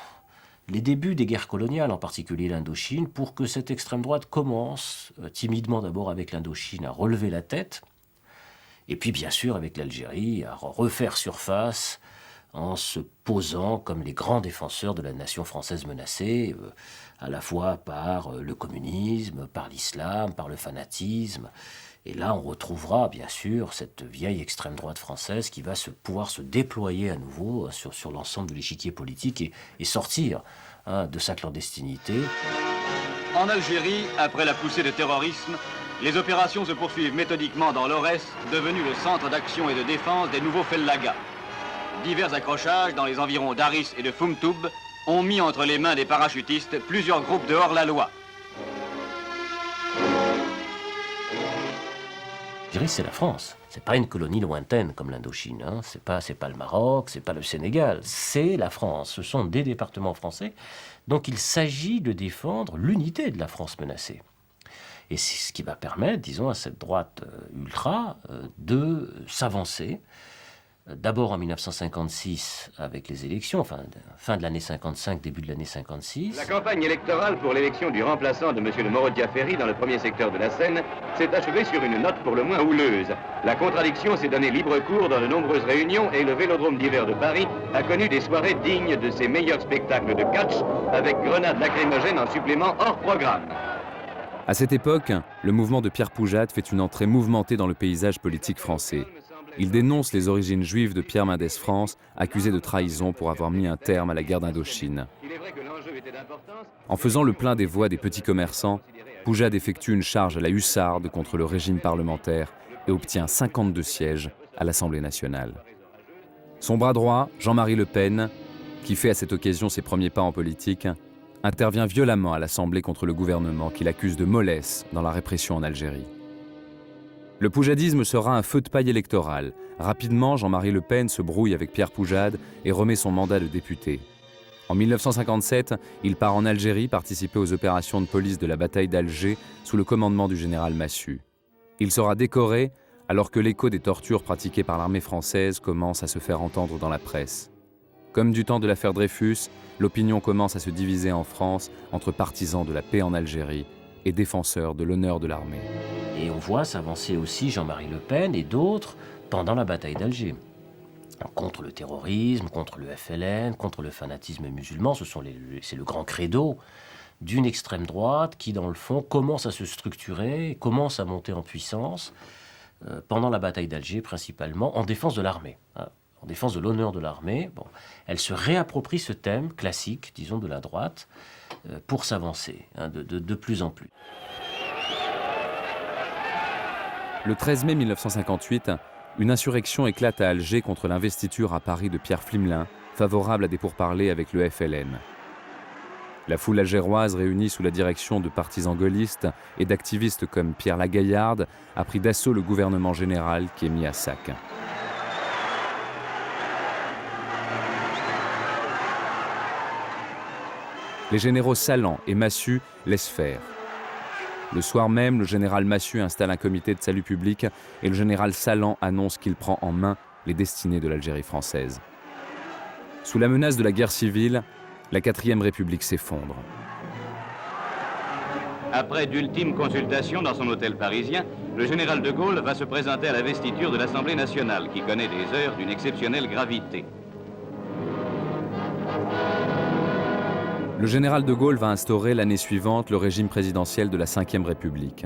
les débuts des guerres coloniales, en particulier l'Indochine, pour que cette extrême droite commence, timidement d'abord avec l'Indochine, à relever la tête, et puis bien sûr avec l'Algérie, à refaire surface en se posant comme les grands défenseurs de la nation française menacée, à la fois par le communisme, par l'islam, par le fanatisme. Et là, on retrouvera bien sûr cette vieille extrême droite française qui va pouvoir se déployer à nouveau sur l'ensemble de l'échiquier politique et sortir de sa clandestinité. En Algérie, après la poussée de terrorisme, les opérations se poursuivent méthodiquement dans l'Aurès, devenu le centre d'action et de défense des nouveaux Fellagas. Divers accrochages dans les environs d'Aris et de Fumtoub ont mis entre les mains des parachutistes plusieurs groupes de hors-la-loi. C'est la France. C'est pas une colonie lointaine comme l'Indochine. Hein. C'est pas le Maroc, c'est pas le Sénégal. C'est la France. Ce sont des départements français. Donc il s'agit de défendre l'unité de la France menacée. Et c'est ce qui va permettre, disons, à cette droite ultra de s'avancer. D'abord en 1956 avec les élections, fin de l'année 55, début de l'année 56. La campagne électorale pour l'élection du remplaçant de M. de Moreau-Diaferry dans le premier secteur de la Seine s'est achevée sur une note pour le moins houleuse. La contradiction s'est donnée libre cours dans de nombreuses réunions et le Vélodrome d'hiver de Paris a connu des soirées dignes de ses meilleurs spectacles de catch avec grenades lacrymogènes en supplément hors programme. À cette époque, le mouvement de Pierre Poujade fait une entrée mouvementée dans le paysage politique français. Il dénonce les origines juives de Pierre Mendès France, accusé de trahison pour avoir mis un terme à la guerre d'Indochine. En faisant le plein des voix des petits commerçants, Poujade effectue une charge à la hussarde contre le régime parlementaire et obtient 52 sièges à l'Assemblée nationale. Son bras droit, Jean-Marie Le Pen, qui fait à cette occasion ses premiers pas en politique, intervient violemment à l'Assemblée contre le gouvernement qui l'accuse de mollesse dans la répression en Algérie. Le poujadisme sera un feu de paille électoral. Rapidement, Jean-Marie Le Pen se brouille avec Pierre Poujade et remet son mandat de député. En 1957, il part en Algérie participer aux opérations de police de la bataille d'Alger sous le commandement du général Massu. Il sera décoré alors que l'écho des tortures pratiquées par l'armée française commence à se faire entendre dans la presse. Comme du temps de l'affaire Dreyfus, l'opinion commence à se diviser en France entre partisans de la paix en Algérie et défenseurs de l'honneur de l'armée. Et on voit s'avancer aussi Jean-Marie Le Pen et d'autres pendant la bataille d'Alger. Contre le terrorisme, contre le FLN, contre le fanatisme musulman, c'est le grand credo d'une extrême droite qui, dans le fond, commence à se structurer, commence à monter en puissance pendant la bataille d'Alger, principalement en défense de l'armée, en défense de l'honneur de l'armée. Bon, elle se réapproprie ce thème classique, disons, de la droite, pour s'avancer de plus en plus. Le 13 mai 1958, une insurrection éclate à Alger contre l'investiture à Paris de Pierre Flimelin, favorable à des pourparlers avec le FLN. La foule algéroise, réunie sous la direction de partisans gaullistes et d'activistes comme Pierre Lagaillarde, a pris d'assaut le gouvernement général qui est mis à sac. Les généraux Salan et Massu laissent faire. Le soir même, le général Massu installe un comité de salut public et le général Salan annonce qu'il prend en main les destinées de l'Algérie française. Sous la menace de la guerre civile, la 4e République s'effondre. Après d'ultimes consultations dans son hôtel parisien, le général de Gaulle va se présenter à la vestiture de l'Assemblée nationale, qui connaît des heures d'une exceptionnelle gravité. Le général de Gaulle va instaurer l'année suivante le régime présidentiel de la 5e République.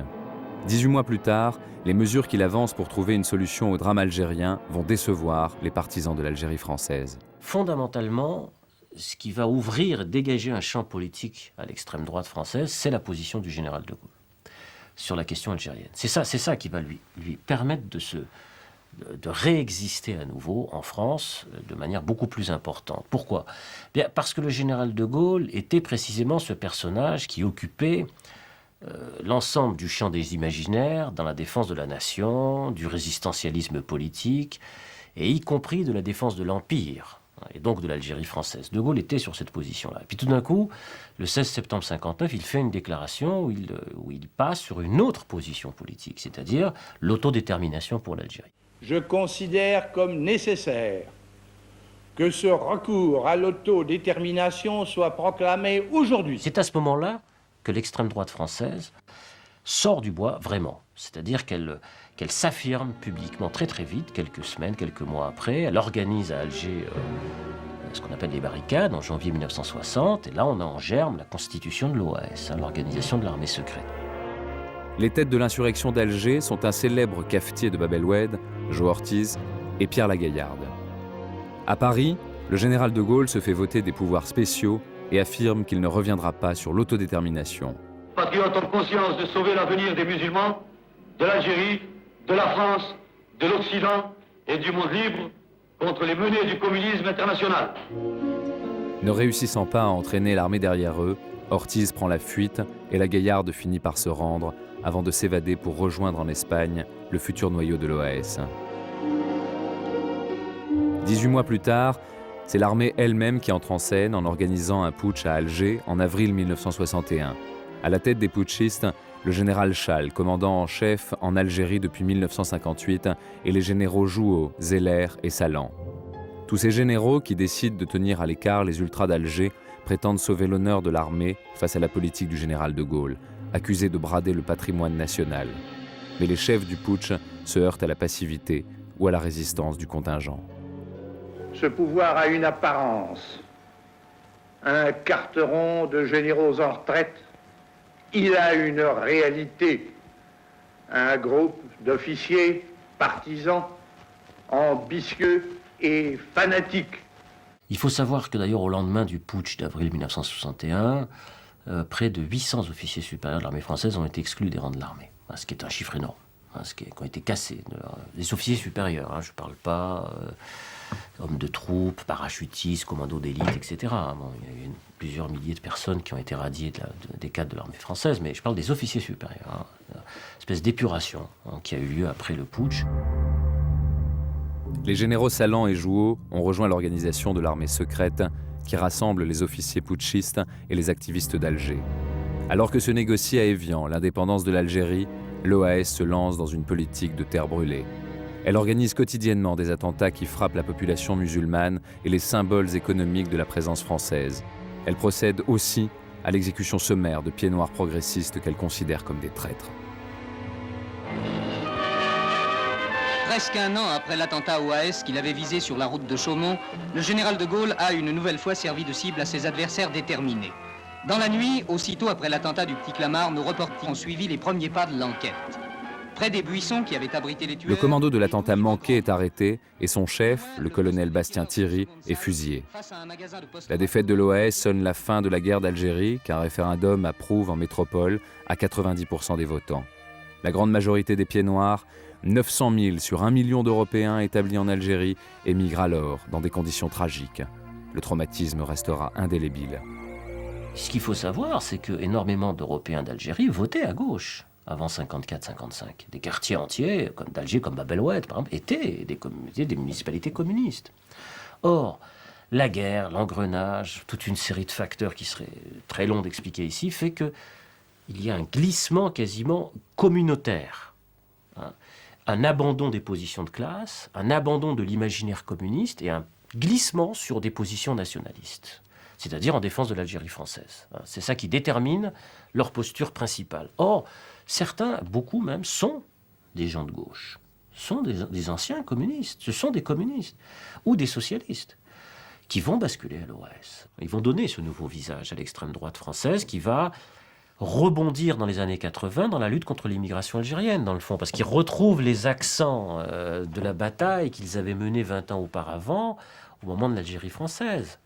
18 mois plus tard, les mesures qu'il avance pour trouver une solution au drame algérien vont décevoir les partisans de l'Algérie française. Fondamentalement, ce qui va ouvrir et dégager un champ politique à l'extrême droite française, c'est la position du général de Gaulle sur la question algérienne. C'est ça qui va lui permettre de réexister à nouveau en France de manière beaucoup plus importante. Pourquoi ? Bien, parce que le général de Gaulle était précisément ce personnage qui occupait l'ensemble du champ des imaginaires dans la défense de la nation, du résistentialisme politique, et y compris de la défense de l'Empire, et donc de l'Algérie française. De Gaulle était sur cette position-là. Et puis tout d'un coup, le 16 septembre 1959, il fait une déclaration où il passe sur une autre position politique, c'est-à-dire l'autodétermination pour l'Algérie. Je considère comme nécessaire que ce recours à l'autodétermination soit proclamé aujourd'hui. C'est à ce moment-là que l'extrême droite française sort du bois vraiment. C'est-à-dire qu'elle s'affirme publiquement très très vite, quelques semaines, quelques mois après. Elle organise à Alger ce qu'on appelle les barricades en janvier 1960. Et là, on a en germe la constitution de l'OAS, l'organisation de l'armée secrète. Les têtes de l'insurrection d'Alger sont un célèbre cafetier de Bab el-Oued, Joe Ortiz et Pierre Lagaillarde. À Paris, le général de Gaulle se fait voter des pouvoirs spéciaux et affirme qu'il ne reviendra pas sur l'autodétermination. Patriotes ont conscience de sauver l'avenir des musulmans, de l'Algérie, de la France, de l'Occident et du monde libre contre les menées du communisme international. Ne réussissant pas à entraîner l'armée derrière eux, Ortiz prend la fuite et Lagaillarde finit par se rendre avant de s'évader pour rejoindre en Espagne le futur noyau de l'OAS. 18 mois plus tard, c'est l'armée elle-même qui entre en scène en organisant un putsch à Alger en avril 1961. À la tête des putschistes, le général Chal, commandant en chef en Algérie depuis 1958, et les généraux Jouot, Zeller et Salan. Tous ces généraux qui décident de tenir à l'écart les ultras d'Alger prétendent sauver l'honneur de l'armée face à la politique du général de Gaulle, accusé de brader le patrimoine national. Mais les chefs du putsch se heurtent à la passivité ou à la résistance du contingent. Ce pouvoir a une apparence, un carteron de généraux en retraite. Il a une réalité, un groupe d'officiers partisans, ambitieux et fanatiques. Il faut savoir que d'ailleurs au lendemain du putsch d'avril 1961, près de 800 officiers supérieurs de l'armée française ont été exclus des rangs de l'armée, ce qui est un chiffre énorme, qui ont été cassés. Des officiers supérieurs, je ne parle pas hommes de troupes, parachutistes, commandos d'élite, etc. Il y a eu plusieurs milliers de personnes qui ont été radiées des cadres de l'armée française, mais je parle des officiers supérieurs. Une espèce d'épuration qui a eu lieu après le putsch. Les généraux Salan et Jouot ont rejoint l'organisation de l'armée secrète qui rassemble les officiers putschistes et les activistes d'Alger. Alors que se négocie à Évian l'indépendance de l'Algérie, l'OAS se lance dans une politique de terre brûlée. Elle organise quotidiennement des attentats qui frappent la population musulmane et les symboles économiques de la présence française. Elle procède aussi à l'exécution sommaire de pieds noirs progressistes qu'elle considère comme des traîtres. Presque un an après l'attentat OAS qu'il avait visé sur la route de Chaumont, le général de Gaulle a une nouvelle fois servi de cible à ses adversaires déterminés. Dans la nuit, aussitôt après l'attentat du Petit Clamart, nos reporters ont suivi les premiers pas de l'enquête. Près des buissons qui avaient abrité les tueurs... Le commando de l'attentat manqué est arrêté et son chef, le colonel Bastien Thierry, est fusillé. La défaite de l'OAS sonne la fin de la guerre d'Algérie qu'un référendum approuve en métropole à 90% des votants. La grande majorité des pieds noirs, 900 000 sur 1 million d'Européens établis en Algérie, émigrent alors dans des conditions tragiques. Le traumatisme restera indélébile. Ce qu'il faut savoir, c'est qu'énormément d'Européens d'Algérie votaient à gauche avant 54-55. Des quartiers entiers, comme d'Alger, comme Bab el-Oued, par exemple, étaient des municipalités communistes. Or, la guerre, l'engrenage, toute une série de facteurs qui seraient très longs d'expliquer ici, fait que il y a un glissement quasiment communautaire. Hein. Un abandon des positions de classe, un abandon de l'imaginaire communiste et un glissement sur des positions nationalistes, c'est-à-dire en défense de l'Algérie française. Hein. C'est ça qui détermine leur posture principale. Or, certains, beaucoup même, sont des gens de gauche, sont des anciens communistes, ce sont des communistes ou des socialistes qui vont basculer à l'OAS. Ils vont donner ce nouveau visage à l'extrême droite française qui va rebondir dans les années 80 dans la lutte contre l'immigration algérienne, dans le fond, parce qu'ils retrouvent les accents de la bataille qu'ils avaient menée 20 ans auparavant, au moment de l'Algérie française.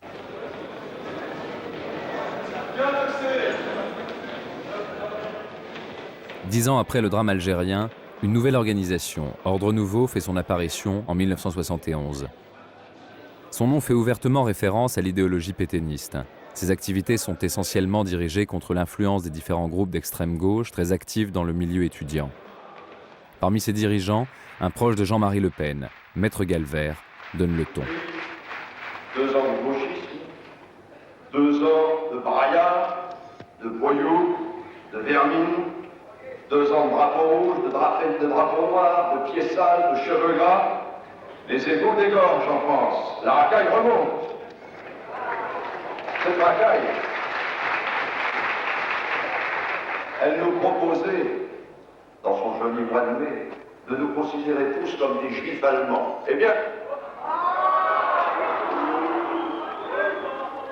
Dix ans après le drame algérien, une nouvelle organisation, Ordre Nouveau, fait son apparition en 1971. Son nom fait ouvertement référence à l'idéologie pétainiste. Ses activités sont essentiellement dirigées contre l'influence des différents groupes d'extrême gauche très actifs dans le milieu étudiant. Parmi ses dirigeants, un proche de Jean-Marie Le Pen, Maître Galvert, donne le ton. 2 ans de gauchisme, 2 ans de braillards, de voyous, de vermine, 2 ans de drapeau rouge, de drapeau noir, de pieds sales, de cheveux gras. Les égouts dégorgent en France. La racaille remonte. Cette racaille, elle nous proposait, dans son joli mois de mai, de nous considérer tous comme des juifs allemands. Eh bien,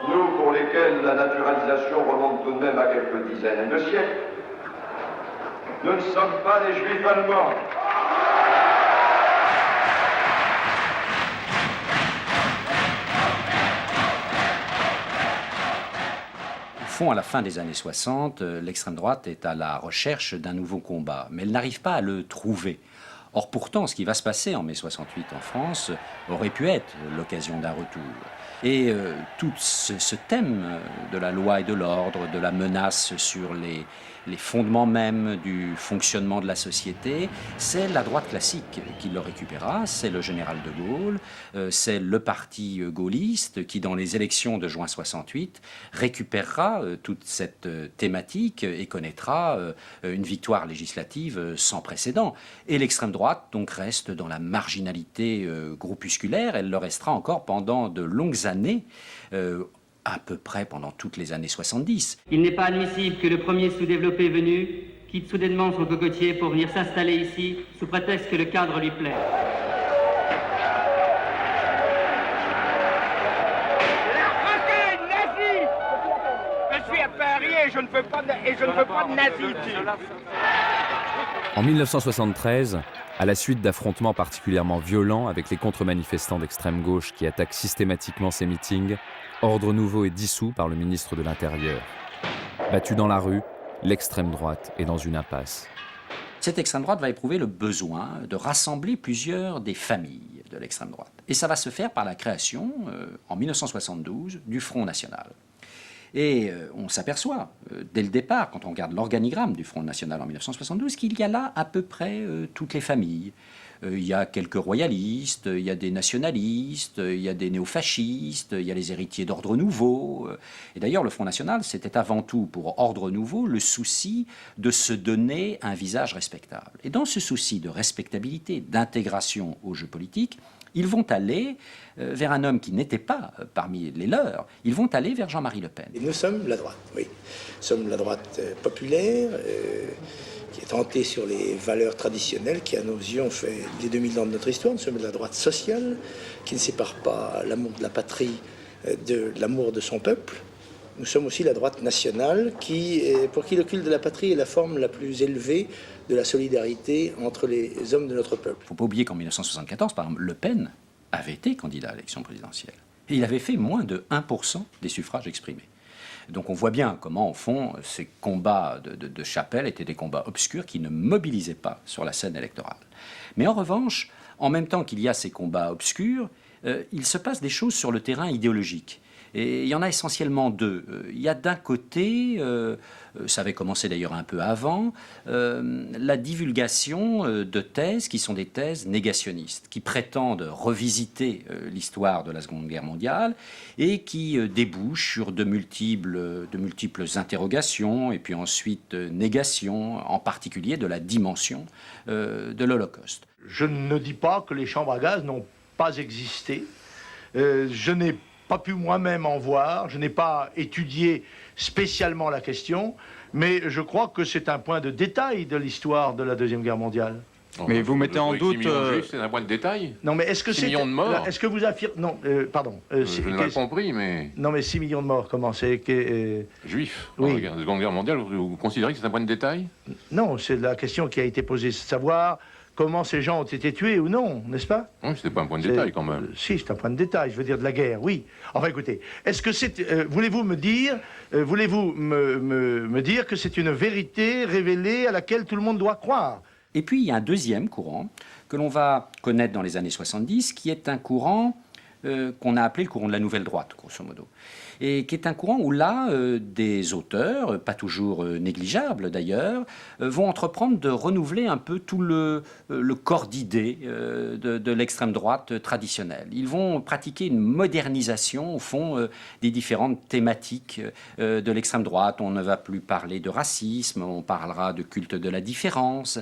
nous pour lesquels la naturalisation remonte tout de même à quelques dizaines de siècles, nous ne sommes pas des juifs allemands. À la fin des années 60, l'extrême droite est à la recherche d'un nouveau combat, mais elle n'arrive pas à le trouver. Or pourtant, ce qui va se passer en mai 68 en France aurait pu être l'occasion d'un retour. Et tout ce thème de la loi et de l'ordre, de la menace sur les fondements même du fonctionnement de la société, c'est la droite classique qui le récupérera, c'est le général de Gaulle, c'est le parti gaulliste qui, dans les élections de juin 68, récupérera toute cette thématique et connaîtra une victoire législative sans précédent. Et l'extrême droite, donc, reste dans la marginalité groupusculaire, elle le restera encore pendant de longues années, à peu près pendant toutes les années 70. Il n'est pas admissible que le premier sous-développé venu quitte soudainement son cocotier pour venir s'installer ici sous prétexte que le cadre lui plaît. La racaille nazie! Je suis à Paris et je ne veux pas de nazis ici. En 1973, à la suite d'affrontements particulièrement violents avec les contre-manifestants d'extrême gauche qui attaquent systématiquement ces meetings, Ordre Nouveau est dissous par le ministre de l'Intérieur. Battu dans la rue, l'extrême droite est dans une impasse. Cette extrême droite va éprouver le besoin de rassembler plusieurs des familles de l'extrême droite. Et ça va se faire par la création, en 1972, du Front National. Et on s'aperçoit, dès le départ, quand on regarde l'organigramme du Front National en 1972, qu'il y a là à peu près toutes les familles. Il y a quelques royalistes, il y a des nationalistes, il y a des néofascistes, il y a les héritiers d'Ordre Nouveau. Et d'ailleurs, le Front National, c'était avant tout pour Ordre Nouveau le souci de se donner un visage respectable. Et dans ce souci de respectabilité, d'intégration au jeu politique, ils vont aller vers un homme qui n'était pas parmi les leurs, ils vont aller vers Jean-Marie Le Pen. Et nous sommes la droite, oui. Nous sommes la droite populaire, qui est tentée sur les valeurs traditionnelles, qui à nos yeux ont fait les 2000 ans de notre histoire. Nous sommes de la droite sociale, qui ne sépare pas l'amour de la patrie de l'amour de son peuple. Nous sommes aussi la droite nationale, pour qui le culte de la patrie est la forme la plus élevée de la solidarité entre les hommes de notre peuple. Il ne faut pas oublier qu'en 1974, par exemple, Le Pen avait été candidat à l'élection présidentielle. Et il avait fait moins de 1% des suffrages exprimés. Donc on voit bien comment, au fond, ces combats de chapelle étaient des combats obscurs qui ne mobilisaient pas sur la scène électorale. Mais en revanche, en même temps qu'il y a ces combats obscurs, il se passe des choses sur le terrain idéologique. Et il y en a essentiellement deux. Il y a d'un côté, ça avait commencé d'ailleurs un peu avant, la divulgation de thèses qui sont des thèses négationnistes, qui prétendent revisiter l'histoire de la Seconde Guerre mondiale et qui débouchent sur de multiples interrogations et puis ensuite négations, en particulier de la dimension de l'Holocauste. Je ne dis pas que les chambres à gaz n'ont pas existé. Je n'ai pas pu moi-même en voir, je n'ai pas étudié spécialement la question, mais je crois que c'est un point de détail de l'histoire de la Deuxième Guerre mondiale. Mais vous mettez en doute... C'est un point de détail. Non, mais est-ce que 6 millions de morts. Est-ce que vous affirmez... Non, pardon. Je n'ai pas compris, mais... Non, mais 6 millions de morts, comment c'est Juifs. Oui. Dans la Seconde Guerre mondiale, vous considérez que c'est un point de détail? Non, c'est la question qui a été posée, c'est de savoir comment ces gens ont été tués ou non, n'est-ce pas? Oui, c'était pas un point de détail quand même. Si, c'est un point de détail, je veux dire de la guerre, oui. Enfin écoutez, est-ce que c'est... voulez-vous me dire que c'est une vérité révélée à laquelle tout le monde doit croire? Et puis il y a un deuxième courant que l'on va connaître dans les années 70, qui est un courant qu'on a appelé le courant de la nouvelle droite, grosso modo. Et qui est un courant où là, des auteurs, pas toujours négligeables d'ailleurs, vont entreprendre de renouveler un peu tout le corps d'idées de l'extrême droite traditionnelle. Ils vont pratiquer une modernisation, au fond, des différentes thématiques de l'extrême droite. On ne va plus parler de racisme, on parlera de culte de la différence.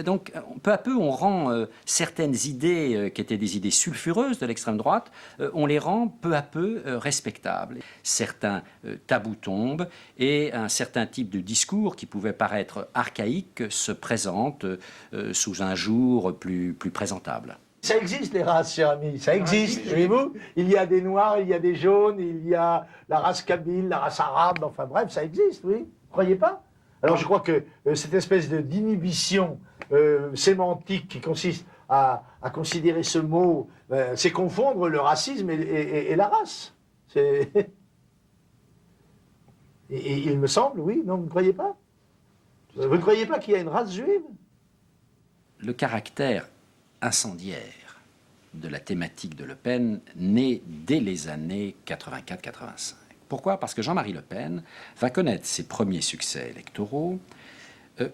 Donc, peu à peu, on rend certaines idées qui étaient des idées sulfureuses de l'extrême droite, on les rend peu à peu respectables. Certains tabous tombent et un certain type de discours qui pouvait paraître archaïque se présente sous un jour plus présentable. Ça existe les races, cher ami, ça existe, voyez-vous. Il y a des noirs, il y a des jaunes, il y a la race kabyle, la race arabe, enfin bref, ça existe, oui. Vous croyez pas? Alors je crois que cette espèce d'inhibition sémantique qui consiste à considérer ce mot, c'est confondre le racisme et la race. Et il me semble, oui, non, vous ne croyez pas? Vous ne croyez pas qu'il y a une race juive? Le caractère incendiaire de la thématique de Le Pen naît dès les années 84-85. Pourquoi? Parce que Jean-Marie Le Pen va connaître ses premiers succès électoraux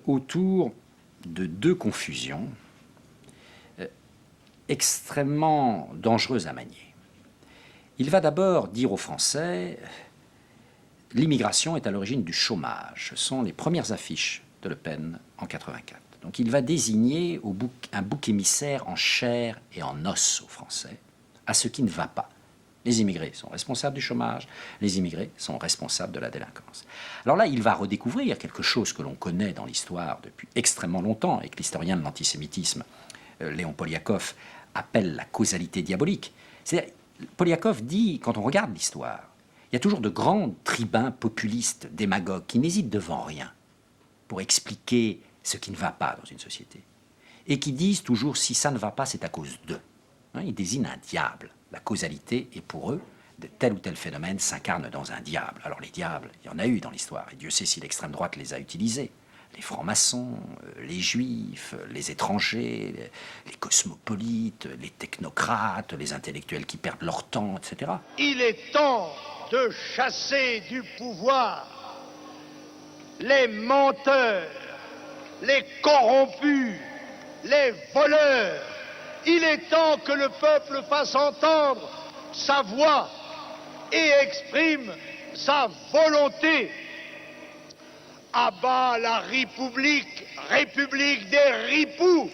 autour de deux confusions extrêmement dangereuses à manier. Il va d'abord dire aux Français: l'immigration est à l'origine du chômage. Ce sont les premières affiches de Le Pen en 84. Donc il va désigner un bouc émissaire en chair et en os aux Français, à ce qui ne va pas. Les immigrés sont responsables du chômage, les immigrés sont responsables de la délinquance. Alors là, il va redécouvrir quelque chose que l'on connaît dans l'histoire depuis extrêmement longtemps et que l'historien de l'antisémitisme, Léon Poliakov, appelle la causalité diabolique. C'est-à-dire, Poliakov dit, quand on regarde l'histoire, il y a toujours de grands tribuns populistes, démagogues, qui n'hésitent devant rien pour expliquer ce qui ne va pas dans une société. Et qui disent toujours, si ça ne va pas, c'est à cause d'eux. Ils désignent un diable. La causalité est pour eux, de tel ou tel phénomène s'incarne dans un diable. Alors les diables, il y en a eu dans l'histoire, et Dieu sait si l'extrême droite les a utilisés. Les francs-maçons, les juifs, les étrangers, les cosmopolites, les technocrates, les intellectuels qui perdent leur temps, etc. Il est temps de chasser du pouvoir les menteurs, les corrompus, les voleurs. Il est temps que le peuple fasse entendre sa voix et exprime sa volonté. À bas la République, République des ripoux.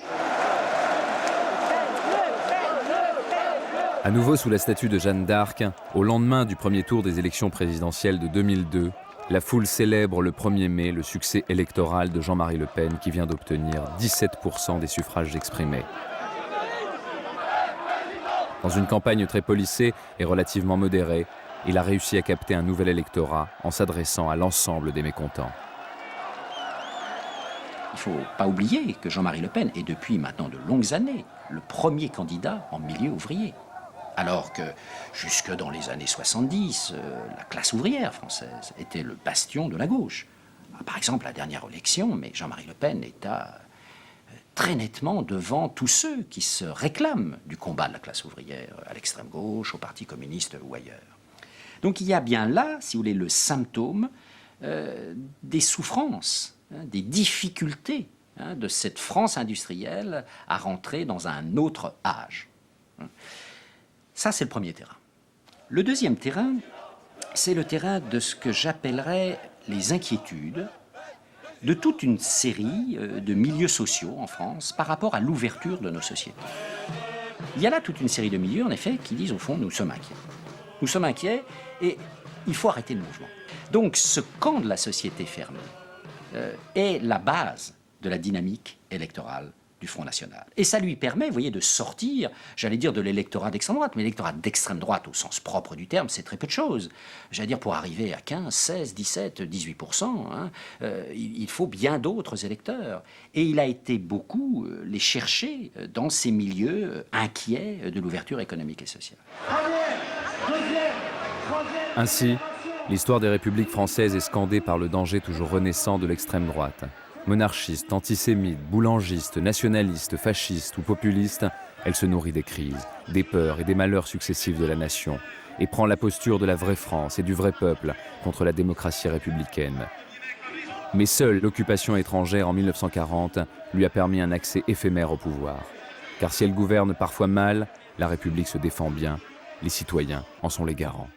À nouveau sous la statue de Jeanne d'Arc, au lendemain du premier tour des élections présidentielles de 2002, la foule célèbre le 1er mai le succès électoral de Jean-Marie Le Pen qui vient d'obtenir 17% des suffrages exprimés. Dans une campagne très policée et relativement modérée, il a réussi à capter un nouvel électorat en s'adressant à l'ensemble des mécontents. Il ne faut pas oublier que Jean-Marie Le Pen est depuis maintenant de longues années le premier candidat en milieu ouvrier. Alors que jusque dans les années 70, la classe ouvrière française était le bastion de la gauche. Par exemple, la dernière élection, mais Jean-Marie Le Pen est très nettement devant tous ceux qui se réclament du combat de la classe ouvrière, à l'extrême gauche, au Parti communiste ou ailleurs. Donc il y a bien là, si vous voulez, le symptôme des souffrances, des difficultés de cette France industrielle à rentrer dans un autre âge. Ça, c'est le premier terrain. Le deuxième terrain, c'est le terrain de ce que j'appellerais les inquiétudes de toute une série de milieux sociaux en France par rapport à l'ouverture de nos sociétés. Il y a là toute une série de milieux, en effet, qui disent au fond, nous sommes inquiets. Nous sommes inquiets et il faut arrêter le mouvement. Donc ce camp de la société fermée est la base de la dynamique électorale du Front National. Et ça lui permet, vous voyez, de sortir, j'allais dire de l'électorat d'extrême droite, mais l'électorat d'extrême droite au sens propre du terme, c'est très peu de choses. J'allais dire, pour arriver à 15, 16, 17, 18%, il faut bien d'autres électeurs. Et il a été beaucoup les chercher dans ces milieux inquiets de l'ouverture économique et sociale. Ainsi, l'histoire des républiques françaises est scandée par le danger toujours renaissant de l'extrême droite. Monarchiste, antisémite, boulangiste, nationaliste, fasciste ou populiste, elle se nourrit des crises, des peurs et des malheurs successifs de la nation et prend la posture de la vraie France et du vrai peuple contre la démocratie républicaine. Mais seule l'occupation étrangère en 1940 lui a permis un accès éphémère au pouvoir. Car si elle gouverne parfois mal, la République se défend bien, les citoyens en sont les garants.